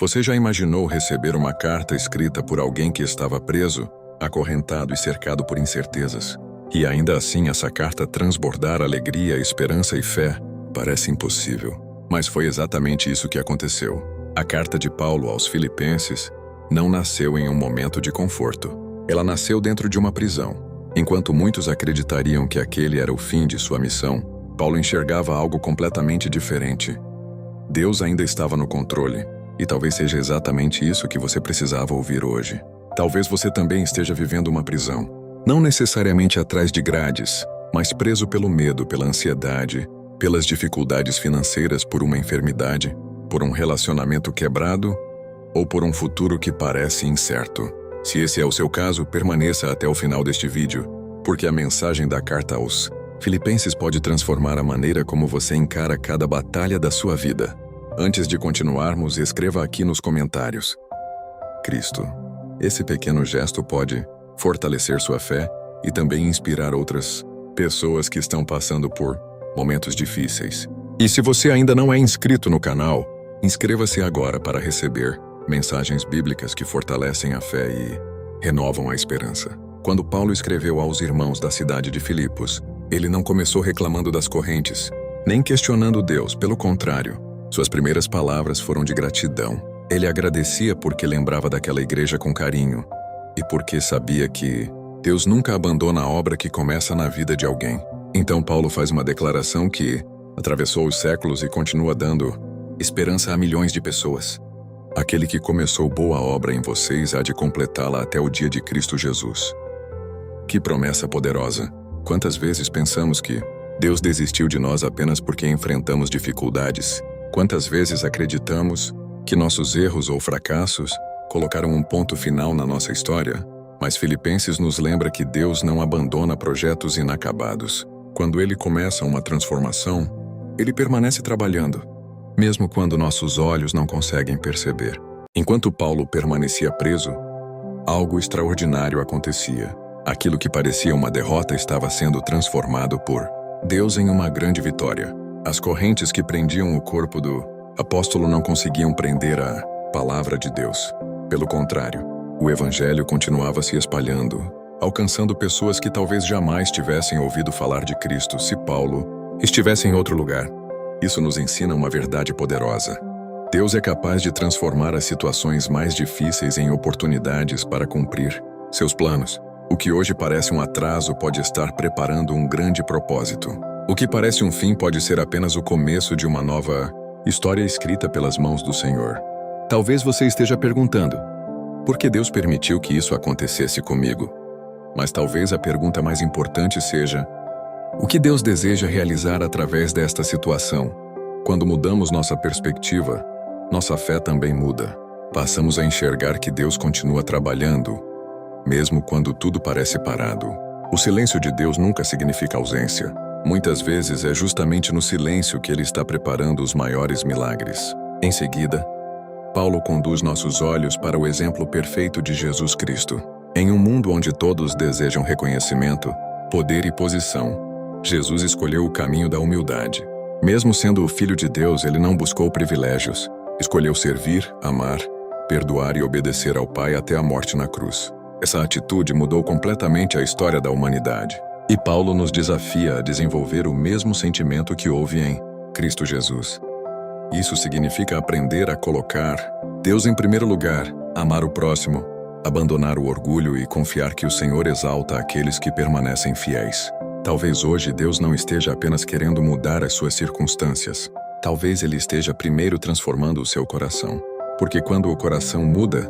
Você já imaginou receber uma carta escrita por alguém que estava preso, acorrentado e cercado por incertezas? E ainda assim essa carta transbordar alegria, esperança e fé? Parece impossível. Mas foi exatamente isso que aconteceu. A carta de Paulo aos Filipenses não nasceu em um momento de conforto. Ela nasceu dentro de uma prisão. Enquanto muitos acreditariam que aquele era o fim de sua missão, Paulo enxergava algo completamente diferente. Deus ainda estava no controle, e talvez seja exatamente isso que você precisava ouvir hoje. Talvez você também esteja vivendo uma prisão, não necessariamente atrás de grades, mas preso pelo medo, pela ansiedade, pelas dificuldades financeiras, por uma enfermidade, por um relacionamento quebrado ou por um futuro que parece incerto. Se esse é o seu caso, permaneça até o final deste vídeo, porque a mensagem da carta aos Filipenses pode transformar a maneira como você encara cada batalha da sua vida. Antes de continuarmos, escreva aqui nos comentários: Cristo. Esse pequeno gesto pode fortalecer sua fé e também inspirar outras pessoas que estão passando por momentos difíceis. E se você ainda não é inscrito no canal, inscreva-se agora para receber mensagens bíblicas que fortalecem a fé e renovam a esperança. Quando Paulo escreveu aos irmãos da cidade de Filipos, ele não começou reclamando das correntes, nem questionando Deus, pelo contrário. Suas primeiras palavras foram de gratidão. Ele agradecia porque lembrava daquela igreja com carinho e porque sabia que Deus nunca abandona a obra que começa na vida de alguém. Então Paulo faz uma declaração que atravessou os séculos e continua dando esperança a milhões de pessoas. Aquele que começou boa obra em vocês há de completá-la até o dia de Cristo Jesus. Que promessa poderosa! Quantas vezes pensamos que Deus desistiu de nós apenas porque enfrentamos dificuldades? Quantas vezes acreditamos que nossos erros ou fracassos colocaram um ponto final na nossa história? Mas Filipenses nos lembra que Deus não abandona projetos inacabados. Quando Ele começa uma transformação, Ele permanece trabalhando, mesmo quando nossos olhos não conseguem perceber. Enquanto Paulo permanecia preso, algo extraordinário acontecia. Aquilo que parecia uma derrota estava sendo transformado por Deus em uma grande vitória. As correntes que prendiam o corpo do apóstolo não conseguiam prender a palavra de Deus. Pelo contrário, o evangelho continuava se espalhando, alcançando pessoas que talvez jamais tivessem ouvido falar de Cristo se Paulo estivesse em outro lugar. Isso nos ensina uma verdade poderosa. Deus é capaz de transformar as situações mais difíceis em oportunidades para cumprir seus planos. O que hoje parece um atraso pode estar preparando um grande propósito. O que parece um fim pode ser apenas o começo de uma nova história escrita pelas mãos do Senhor. Talvez você esteja perguntando: por que Deus permitiu que isso acontecesse comigo? Mas talvez a pergunta mais importante seja: o que Deus deseja realizar através desta situação? Quando mudamos nossa perspectiva, nossa fé também muda. Passamos a enxergar que Deus continua trabalhando, mesmo quando tudo parece parado. O silêncio de Deus nunca significa ausência. Muitas vezes é justamente no silêncio que Ele está preparando os maiores milagres. Em seguida, Paulo conduz nossos olhos para o exemplo perfeito de Jesus Cristo. Em um mundo onde todos desejam reconhecimento, poder e posição, Jesus escolheu o caminho da humildade. Mesmo sendo o Filho de Deus, Ele não buscou privilégios. Escolheu servir, amar, perdoar e obedecer ao Pai até a morte na cruz. Essa atitude mudou completamente a história da humanidade. E Paulo nos desafia a desenvolver o mesmo sentimento que houve em Cristo Jesus. Isso significa aprender a colocar Deus em primeiro lugar, amar o próximo, abandonar o orgulho e confiar que o Senhor exalta aqueles que permanecem fiéis. Talvez hoje Deus não esteja apenas querendo mudar as suas circunstâncias. Talvez Ele esteja primeiro transformando o seu coração. Porque quando o coração muda,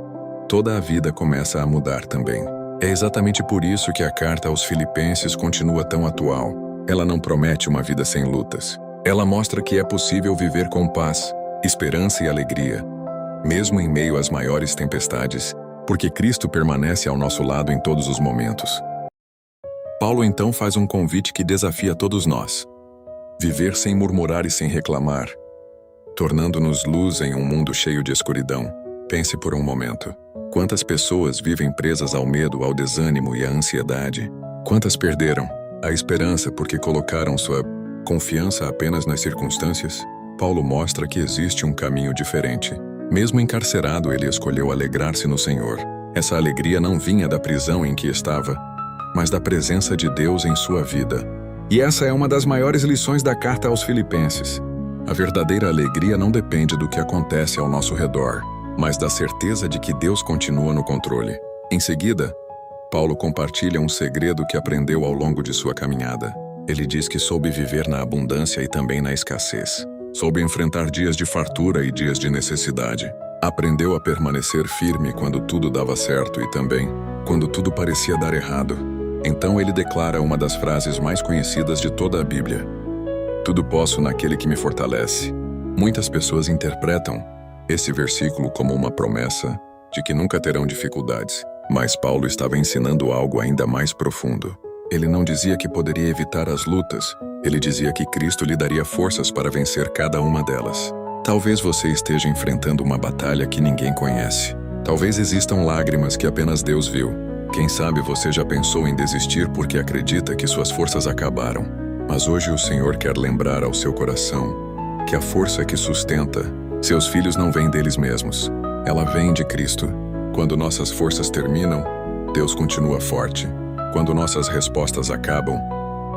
toda a vida começa a mudar também. É exatamente por isso que a carta aos Filipenses continua tão atual. Ela não promete uma vida sem lutas. Ela mostra que é possível viver com paz, esperança e alegria, mesmo em meio às maiores tempestades, porque Cristo permanece ao nosso lado em todos os momentos. Paulo então faz um convite que desafia todos nós: viver sem murmurar e sem reclamar, tornando-nos luz em um mundo cheio de escuridão. Pense por um momento. Quantas pessoas vivem presas ao medo, ao desânimo e à ansiedade? Quantas perderam a esperança porque colocaram sua confiança apenas nas circunstâncias? Paulo mostra que existe um caminho diferente, Mesmo encarcerado, ele escolheu alegrar-se no Senhor. Essa alegria não vinha da prisão em que estava, mas da presença de Deus em sua vida. E essa é uma das maiores lições da carta aos Filipenses. A verdadeira alegria não depende do que acontece ao nosso redor, mas da certeza de que Deus continua no controle. Em seguida, Paulo compartilha um segredo que aprendeu ao longo de sua caminhada. Ele diz que soube viver na abundância e também na escassez. Soube enfrentar dias de fartura e dias de necessidade. Aprendeu a permanecer firme quando tudo dava certo e também quando tudo parecia dar errado. Então ele declara uma das frases mais conhecidas de toda a Bíblia: "Tudo posso naquele que me fortalece." Muitas pessoas interpretam esse versículo como uma promessa de que nunca terão dificuldades. Mas Paulo estava ensinando algo ainda mais profundo. Ele não dizia que poderia evitar as lutas. Ele dizia que Cristo lhe daria forças para vencer cada uma delas. Talvez você esteja enfrentando uma batalha que ninguém conhece. Talvez existam lágrimas que apenas Deus viu. Quem sabe você já pensou em desistir porque acredita que suas forças acabaram. Mas hoje o Senhor quer lembrar ao seu coração que a força que sustenta seus filhos não vem deles mesmos. Ela vem de Cristo. Quando nossas forças terminam, Deus continua forte. Quando nossas respostas acabam,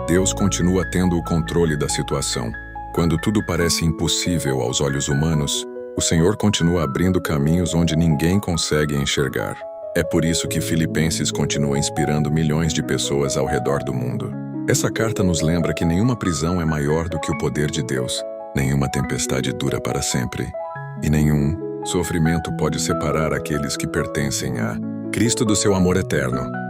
Deus continua tendo o controle da situação. Quando tudo parece impossível aos olhos humanos, o Senhor continua abrindo caminhos onde ninguém consegue enxergar. É por isso que Filipenses continua inspirando milhões de pessoas ao redor do mundo. Essa carta nos lembra que nenhuma prisão é maior do que o poder de Deus, nenhuma tempestade dura para sempre, e nenhum sofrimento pode separar aqueles que pertencem a Cristo do seu amor eterno.